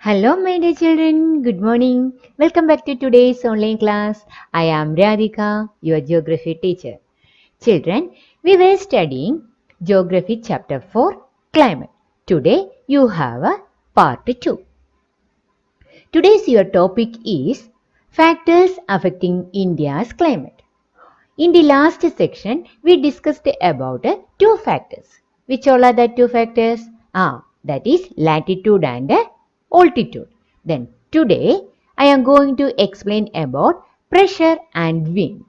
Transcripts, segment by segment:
Hello, my dear children. Good morning. Welcome back to today's online class. I am Radhika, your geography teacher. Children, we were studying Geography Chapter 4, Climate. Today, you have a Part 2. Today's your topic is Factors Affecting India's Climate. In the last section, we discussed about two factors. Which all are the two factors? That is latitude and altitude. Then today, I am going to explain about pressure and wind.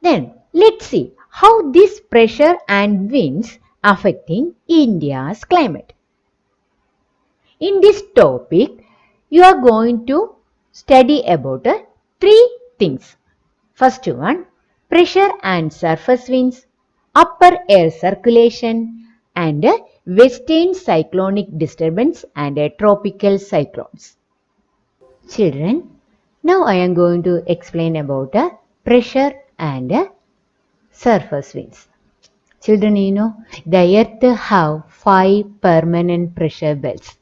Then let's see how this pressure and winds affecting India's climate. In this topic, you are going to study about three things. First one, pressure and surface winds, upper air circulation, and western cyclonic disturbance and tropical cyclones. Children, now I am going to explain about pressure and surface winds. Children, you know, the earth have 5 permanent pressure belts.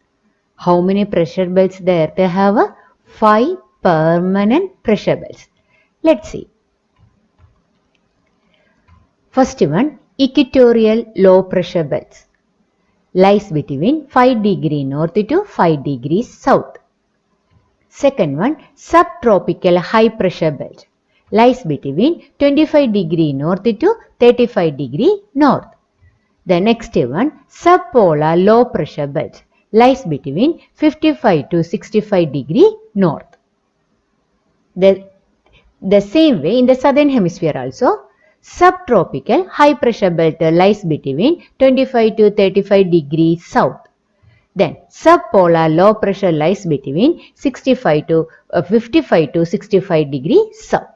How many pressure belts the earth have? 5 permanent pressure belts. Let's see. First one, equatorial low pressure belts lies between 5 degree north to 5 degrees south. Second one, subtropical high pressure belt lies between 25 degree north to 35 degree north. The next one, subpolar low pressure belt lies between 55 to 65 degree north. The same way in the southern hemisphere also, subtropical high pressure belt lies between 25 to 35 degrees south. Then subpolar low pressure lies between 55 to 65 degrees south.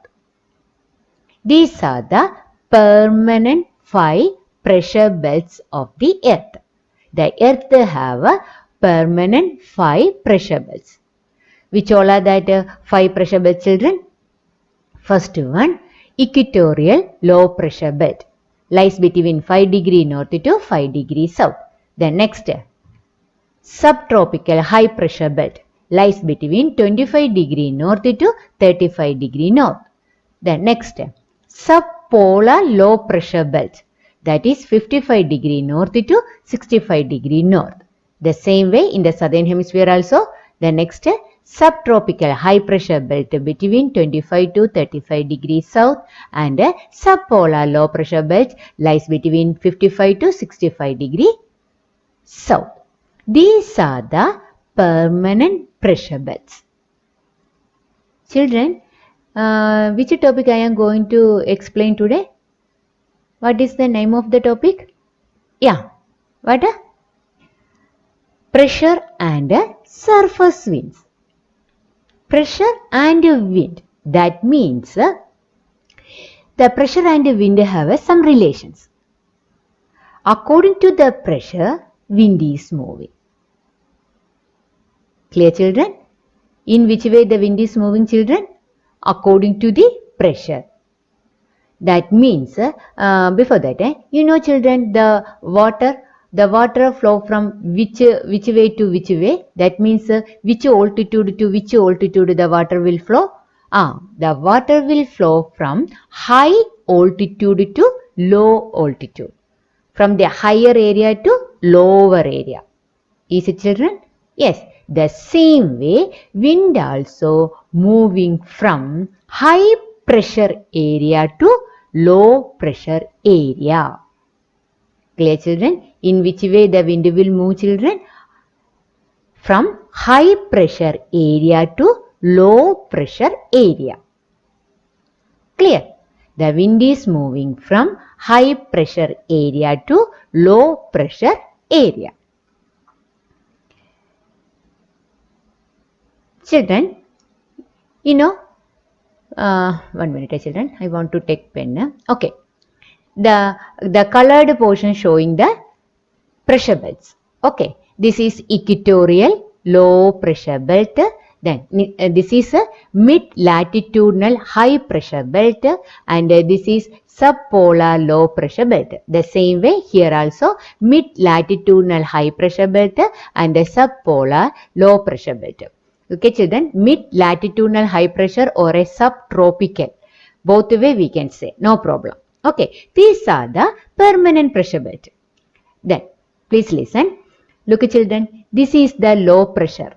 These are the permanent 5 pressure belts of the earth. The earth have a permanent 5 pressure belts. Which all are that 5 pressure belts, children? First one, equatorial low pressure belt lies between 5 degree north to 5 degree south. The next, subtropical high pressure belt lies between 25 degree north to 35 degree north. The next, subpolar low pressure belt, that is 55 degree north to 65 degree north. The same way in the southern hemisphere also. The next, subtropical high pressure belt between 25 to 35 degrees south, and subpolar low pressure belt lies between 55 to 65 degree south. These are the permanent pressure belts. Children, which topic I am going to explain today? What is the name of the topic? Yeah, what? Pressure and surface winds. Pressure and wind. That means the pressure and wind have some relations. According to the pressure, wind is moving. Clear, children? In which way the wind is moving, children? According to the pressure. That means, before that, you know, children, the water flow from which way to which way. That means which altitude to which altitude the water will flow. The water will flow from high altitude to low altitude. From the higher area to lower area. Is it, children? Yes. The same way, wind also moving from high pressure area to low pressure area. Clear, children? In which way the wind will move, children? From high pressure area to low pressure area. Clear? The wind is moving from high pressure area to low pressure area. Children, you know, 1 minute, children. I want to take pen. Okay. The colored portion showing the pressure belts. Okay. This is equatorial low pressure belt. Then this is a mid-latitudinal high pressure belt, and this is subpolar low pressure belt. The same way here also mid-latitudinal high pressure belt and a subpolar low pressure belt. Okay children, mid-latitudinal high pressure or a subtropical. Both way we can say, no problem. Okay, these are the permanent pressure belt. Then, please listen. Look children, this is the low pressure.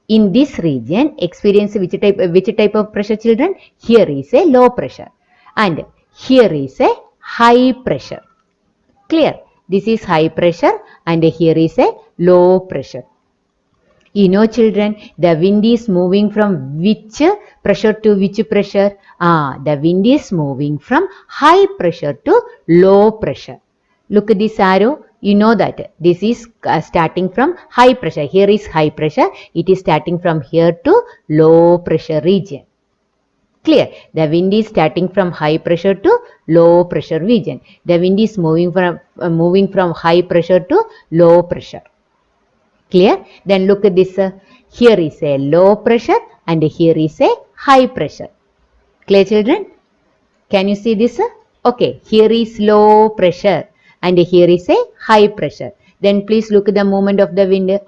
In this region, experience which type of pressure children? Here is a low pressure and here is a high pressure. Clear? This is high pressure and here is a low pressure. You know children, the wind is moving from which pressure to which pressure? The wind is moving from high pressure to low pressure. Look at this arrow. You know that this is starting from high pressure. Here is high pressure. It is starting from here to low pressure region. Clear? The wind is starting from high pressure to low pressure region. The wind is moving from high pressure to low pressure. Clear? Then look at this. Here is a low pressure and here is a high pressure. Clear children? Can you see this? Okay, here is low pressure and here is a high pressure. Then please look at the movement of the wind.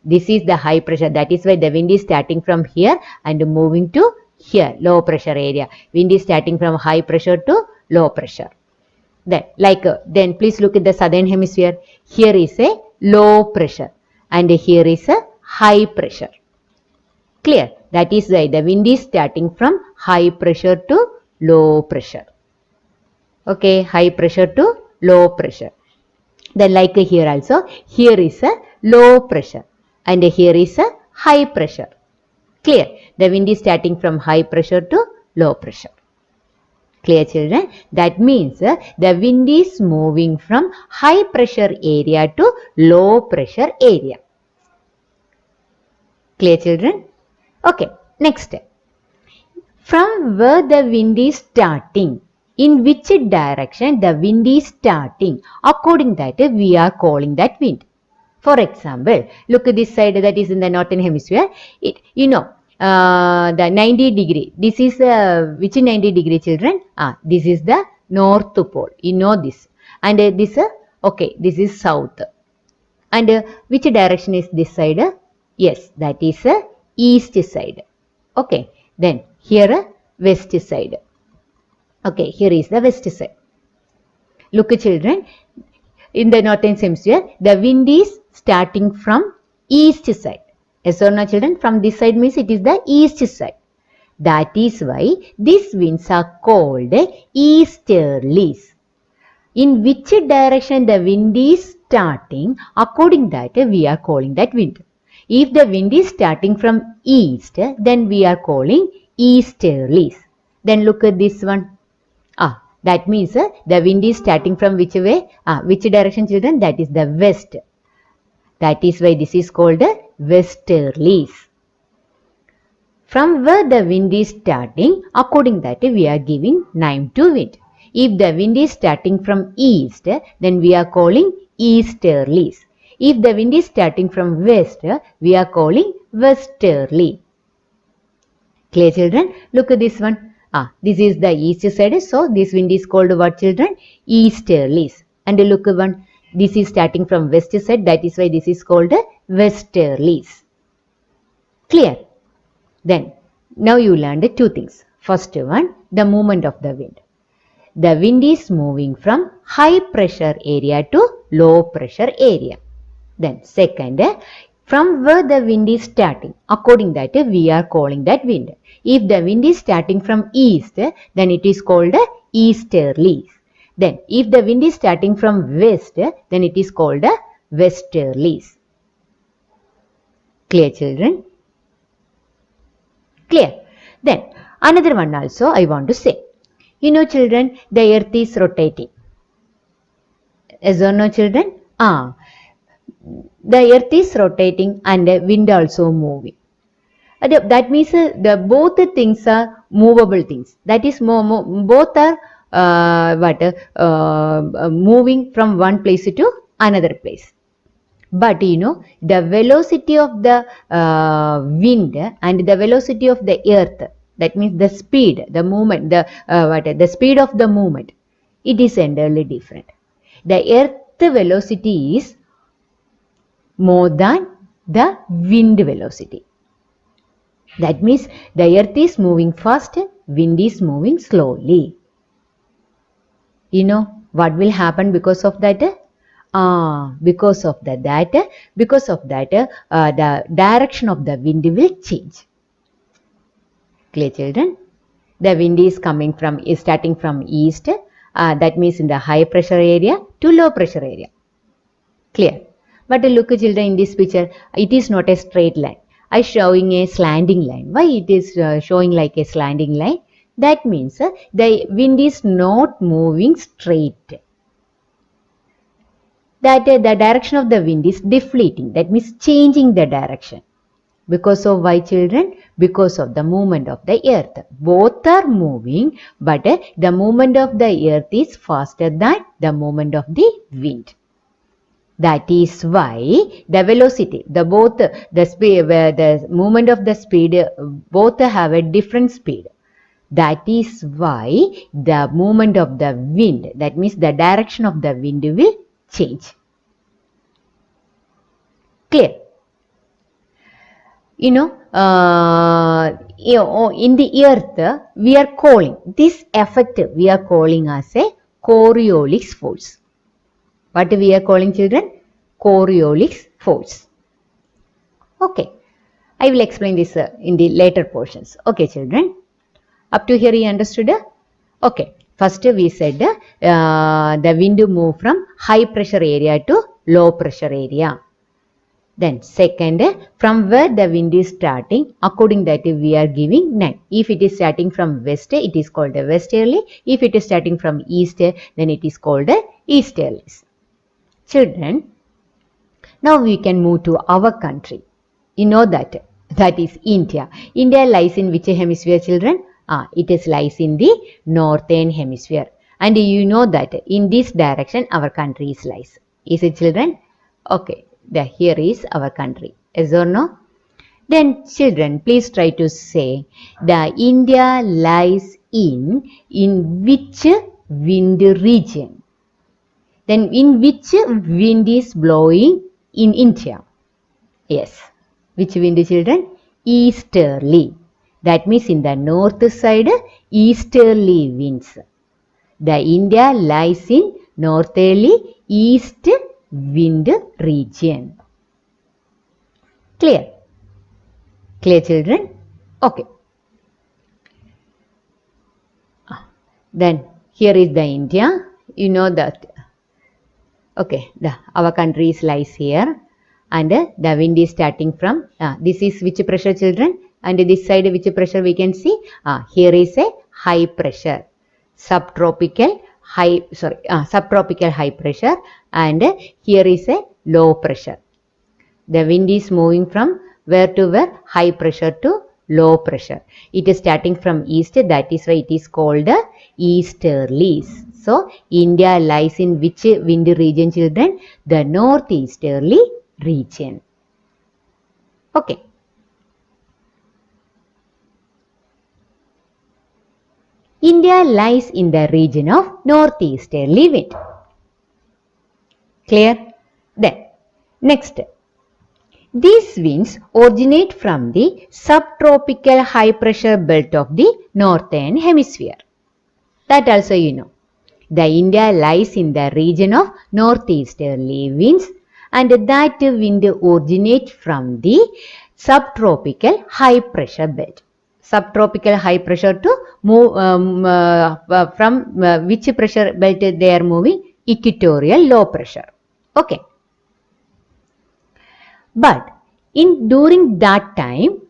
This is the high pressure. That is why the wind is starting from here and moving to here, low pressure area. Wind is starting from high pressure to low pressure. Then please look at the southern hemisphere. Here is a low pressure and here is a high pressure. Clear? That is why the wind is starting from high pressure to low pressure. Okay, high pressure to low pressure. Then like here also, here is a low pressure and here is a high pressure. Clear? The wind is starting from high pressure to low pressure. Clear children? That means the wind is moving from high pressure area to low pressure area. Clear children? Okay, next. From where the wind is starting, in which direction the wind is starting, according that we are calling that wind. For example, look at this side that is in the northern hemisphere. The 90 degree. This is which 90 degree children? This is the north pole. You know this. And this, okay, this is south. And which direction is this side? Yes, that is east side. Okay, then here west side. Okay, here is the west side. Look children, in the northern hemisphere, the wind is starting from east side. Yes or no children? From this side means it is the east side. That is why these winds are called easterlies. In which direction the wind is starting, according that we are calling that wind. If the wind is starting from east, then we are calling easterlies. Then look at this one. That means the wind is starting from which way? Which direction children? That is the west. That is why this is called westerlies. From where the wind is starting, according that we are giving name to wind. If the wind is starting from east, then we are calling easterlies. If the wind is starting from west, we are calling westerly. Clear children? Look at this one. This is the east side. So this wind is called what children? Easterlies. And look at one. This is starting from west side. That is why this is called westerlies. Clear? Then now you learned two things. First one, the movement of the wind. The wind is moving from high pressure area to low pressure area. Then second, from where the wind is starting, according that we are calling that wind. If the wind is starting from east, then it is called easterlies. Then if the wind is starting from west, then it is called westerlies. Clear children? Clear? Then another one also I want to say. You know children, the earth is rotating. Yes or no children? The earth is rotating and the wind also moving. That means both the things are movable things. That is both are moving from one place to another place. But you know, the velocity of the wind and the velocity of the earth, that means the speed, the movement, the speed of the movement. it is entirely different. The earth velocity is more than the wind velocity. That means the earth is moving fast, wind is moving slowly. You know what will happen because of that? Because of the direction of the wind will change. Clear, children? The wind is starting from east, that means in the high pressure area to low pressure area. Clear? But look, children, in this picture, it is not a straight line. I showing a slanting line. Why it is showing like a slanting line? That means the wind is not moving straight. That the direction of the wind is deflating. That means changing the direction. Because of why, children? Because of the movement of the earth. Both are moving, but the movement of the earth is faster than the movement of the wind. That is why the velocity, the movement of the speed, both have a different speed. That is why the movement of the wind, that means the direction of the wind will change. Clear? In the earth, we are calling this effect, we are calling as a Coriolis force. What we are calling, children? Coriolis force. Okay, I will explain this in the later portions. Okay, children, up to here you understood? Okay, first we said the wind move from high pressure area to low pressure area. Then second, from where the wind is starting, according that we are giving 9. If it is starting from west, it is called a westerly. If it is starting from east, then it is called a easterlies. Children, now we can move to our country. You know that is India. India lies in which hemisphere, children? It is lies in the northern hemisphere. And you know that in this direction our country is lies. Is it, children? Okay. Here is our country. Yes or no? Then children, please try to say the India lies in which wind region? Then in which wind is blowing in India? Yes. Which wind, children? Easterly. That means in the north side, easterly winds. The India lies in northerly east wind region. Clear? Clear, children? Okay. Then here is the India. You know that. Okay, our country lies here, and the wind is starting from. This is which pressure, children? And this side which pressure we can see? Here is a high pressure, subtropical high pressure, and here is a low pressure. The wind is moving from where to where? High pressure to low pressure. It is starting from east, that is why it is called easterlies. So, India lies in which wind region, children? The northeasterly region. Okay. India lies in the region of northeasterly wind. Clear? Then, next. These winds originate from the subtropical high pressure belt of the northern hemisphere. That also you know. The India lies in the region of northeasterly winds, and that wind originates from the subtropical high pressure belt. Subtropical high pressure to move from which pressure belt they are moving? Equatorial low pressure. Okay. But during that time,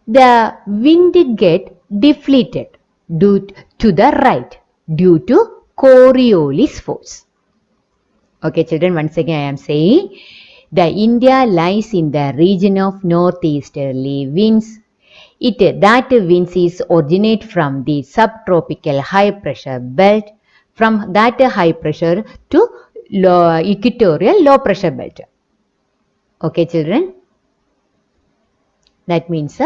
the wind get deflated to the right due to Coriolis force. Okay, children, once again I am saying the India lies in the region of northeasterly winds. That winds is originate from the subtropical high pressure belt, from that high pressure to equatorial low pressure belt. Okay, children? That means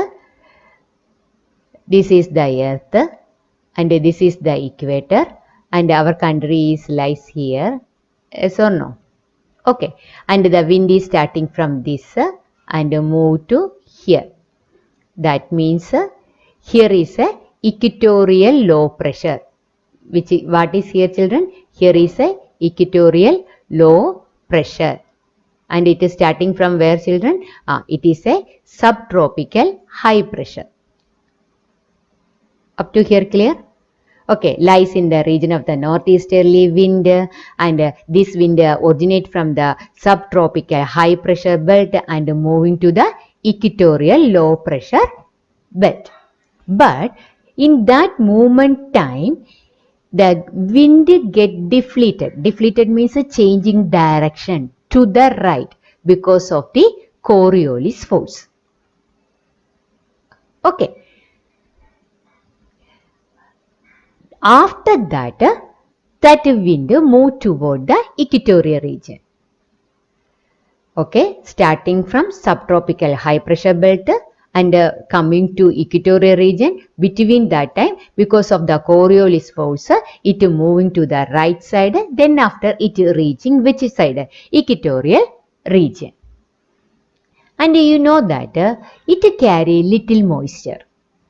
this is the earth and this is the equator, and our country lies here. Yes or no? Okay, and the wind is starting from this and move to here. That means here is a equatorial low pressure. What is here, children? Here is a equatorial low pressure. And it is starting from where, children? It is a subtropical high pressure. Up to here clear? Okay, lies in the region of the northeasterly wind, and this wind originates from the subtropical high pressure belt and moving to the equatorial low pressure belt. But in that movement time, the wind get defleated. Defleated means a changing direction to the right because of the Coriolis force. Okay. After that, that wind move toward the equatorial region. Okay, starting from subtropical high pressure belt and coming to equatorial region. Between that time, because of the Coriolis force, it moving to the right side. Then after it reaching which side? Equatorial region. And you know that it carry little moisture.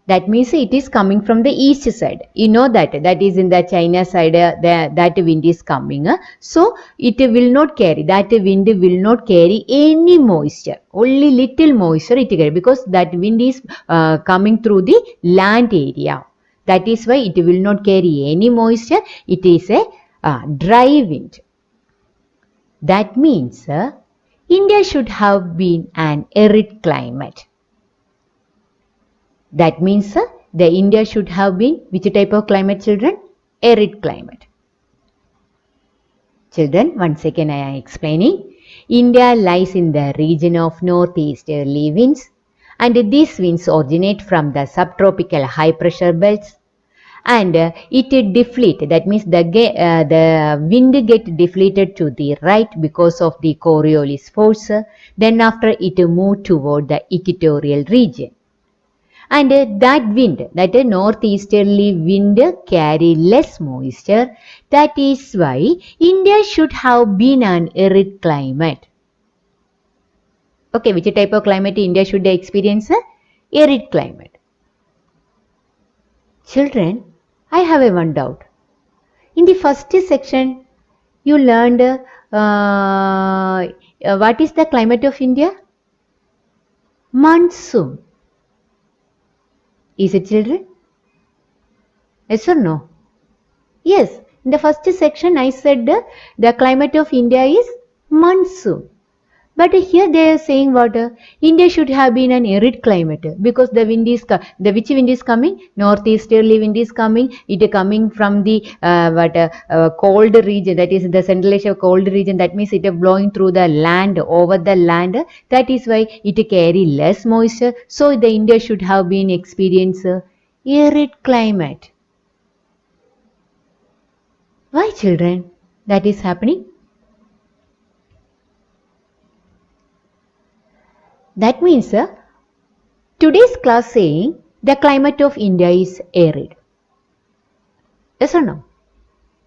That means it is coming from the east side. You know that is in the China side, that wind is coming. So it will not carry, that wind will not carry any moisture. Only little moisture it carry because that wind is coming through the land area. That is why it will not carry any moisture. It is a dry wind. That means India should have been an arid climate. That means the India should have been which type of climate, children? Arid climate. Children, once again I am explaining. India lies in the region of northeasterly winds, and these winds originate from the subtropical high pressure belts, and it deflate. That means the wind get deflated to the right because of the Coriolis force. Then after it move toward the equatorial region. And that wind, that northeasterly wind carry less moisture. That is why India should have been an arid climate. Okay, which type of climate India should experience? Arid climate. Children, I have one doubt. In the first section, you learned what is the climate of India? Monsoon. Is it, children? Yes or no? Yes. In the first section, I said the climate of India is monsoon. But here they are saying what? India should have been an arid climate because the wind is which wind is coming? Northeasterly wind is coming. It is coming from the cold region. That is the Central Asia cold region. That means it is blowing through the land, over the land. That is why it carry less moisture. So the India should have been experience arid climate. Why, children, that is happening? That means today's class saying the climate of India is arid. Yes or no?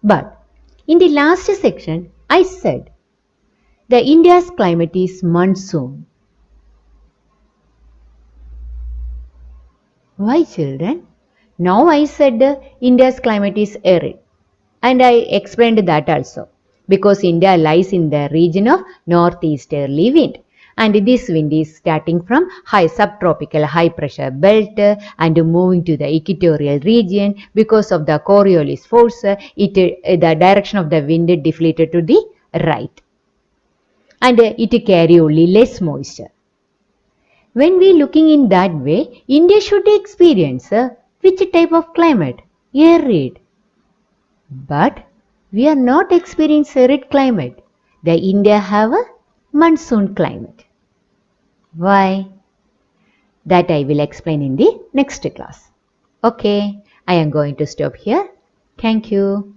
But in the last section, I said the India's climate is monsoon. Why, children? Now I said India's climate is arid. And I explained that also. Because India lies in the region of northeasterly wind. And this wind is starting from subtropical high pressure belt and moving to the equatorial region. Because of the Coriolis force, the direction of the wind deflated to the right. And it carry only less moisture. When we looking in that way, India should experience which type of climate? Arid. But we are not experiencing arid climate. The India have a monsoon climate. Why? That I will explain in the next class. Okay, I am going to stop here. Thank you.